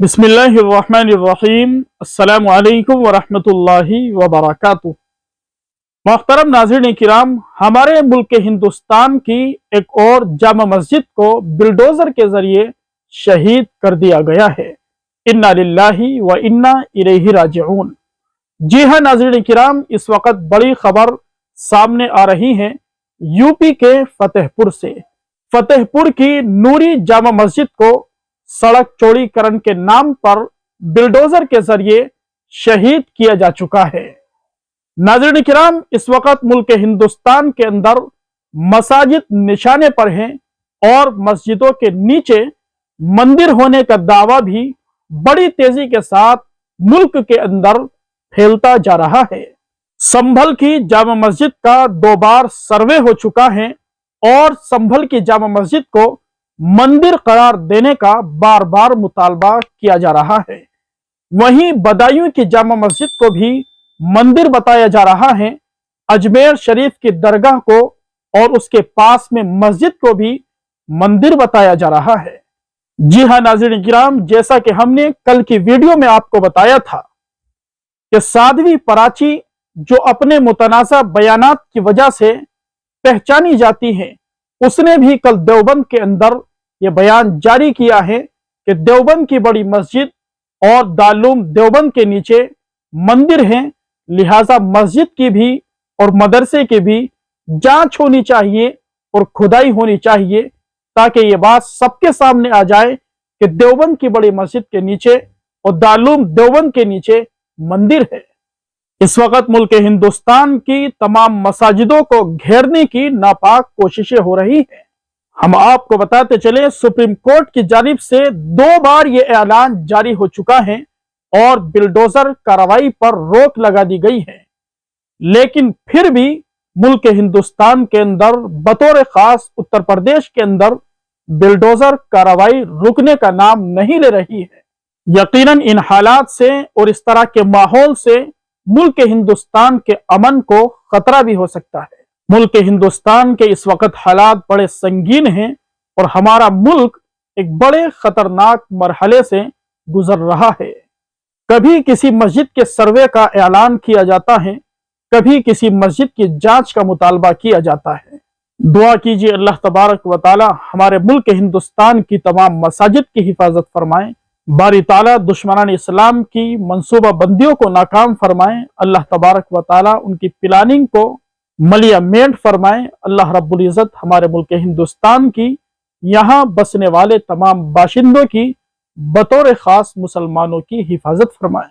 बिस्मिल्लाहिर्रहमानिर्रहीम। अस्सलामु अलैकुम वरहमतुल्लाहि वबरकातुहू। मोहतरम नाज़रीन किराम, हमारे मुल्क हिंदुस्तान की एक और जामा मस्जिद को बिल्डोजर के जरिए शहीद कर दिया गया है। इन्ना लिल्लाहि व इन्ना इलैहि राजिऊन। जी हाँ नाज़रीन किराम, इस वक्त बड़ी खबर सामने आ रही है यूपी के फतेहपुर से। फतेहपुर की नूरी जामा मस्जिद को सड़क चौड़ीकरण के नाम पर बिल्डोजर के जरिए शहीद किया जा चुका है। नाज़रीन किराम, इस वक्त मुल्क हिंदुस्तान के अंदर मसाजिद निशाने पर हैं और मस्जिदों के नीचे मंदिर होने का दावा भी बड़ी तेजी के साथ मुल्क के अंदर फैलता जा रहा है। संभल की जामा मस्जिद का 2 बार सर्वे हो चुका है और संभल की जामा मस्जिद को मंदिर करार देने का बार बार मुतालबा किया जा रहा है। वहीं बदायूं की जामा मस्जिद को भी मंदिर बताया जा रहा है। अजमेर शरीफ की दरगाह को और उसके पास में मस्जिद को भी मंदिर बताया जा रहा है। जी हाँ नाज़रीन किराम, जैसा कि हमने कल की वीडियो में आपको बताया था कि साध्वी पराची जो अपने मुतनाज़ा बयानात की वजह से पहचानी जाती है, उसने भी कल देवबंद के अंदर यह बयान जारी किया है कि देवबंद की बड़ी मस्जिद और दारूल देवबंद के नीचे मंदिर हैं, लिहाजा मस्जिद की भी और मदरसे की भी जांच होनी चाहिए और खुदाई होनी चाहिए, ताकि ये बात सबके सामने आ जाए कि देवबंद की बड़ी मस्जिद के नीचे और दारूल देवबंद के नीचे मंदिर है। इस वक्त मुल्क हिंदुस्तान की तमाम मसाजिदों को घेरने की नापाक कोशिशें हो रही हैं। हम आपको बताते चले, सुप्रीम कोर्ट की जानिब से 2 बार ये ऐलान जारी हो चुका है और बिल्डोजर कार्रवाई पर रोक लगा दी गई है, लेकिन फिर भी मुल्क हिंदुस्तान के अंदर बतौर खास उत्तर प्रदेश के अंदर बिल्डोजर कार्रवाई रुकने का नाम नहीं ले रही है। यकीनन इन हालात से और इस तरह के माहौल से मुल्क हिंदुस्तान के अमन को खतरा भी हो सकता है। मुल्क हिंदुस्तान के इस वक्त हालात बड़े संगीन हैं और हमारा मुल्क एक बड़े खतरनाक मरहले से गुजर रहा है। कभी किसी मस्जिद के सर्वे का ऐलान किया जाता है, कभी किसी मस्जिद की जांच का मुतालबा किया जाता है। दुआ कीजिए अल्लाह तबारक व तआला हमारे मुल्क हिंदुस्तान की तमाम मसाजिद की हिफाजत फरमाएं। बारी ताला दुश्मनान इस्लाम की मंसूबा बंदियों को नाकाम फरमाएं। अल्लाह तबारक व तआला उनकी प्लानिंग को मलियामेंट फरमाएं। अल्लाह रब्बुल इज़्ज़त हमारे मुल्क हिंदुस्तान की यहाँ बसने वाले तमाम बाशिंदों की बतौर खास मुसलमानों की हिफाजत फरमाएं।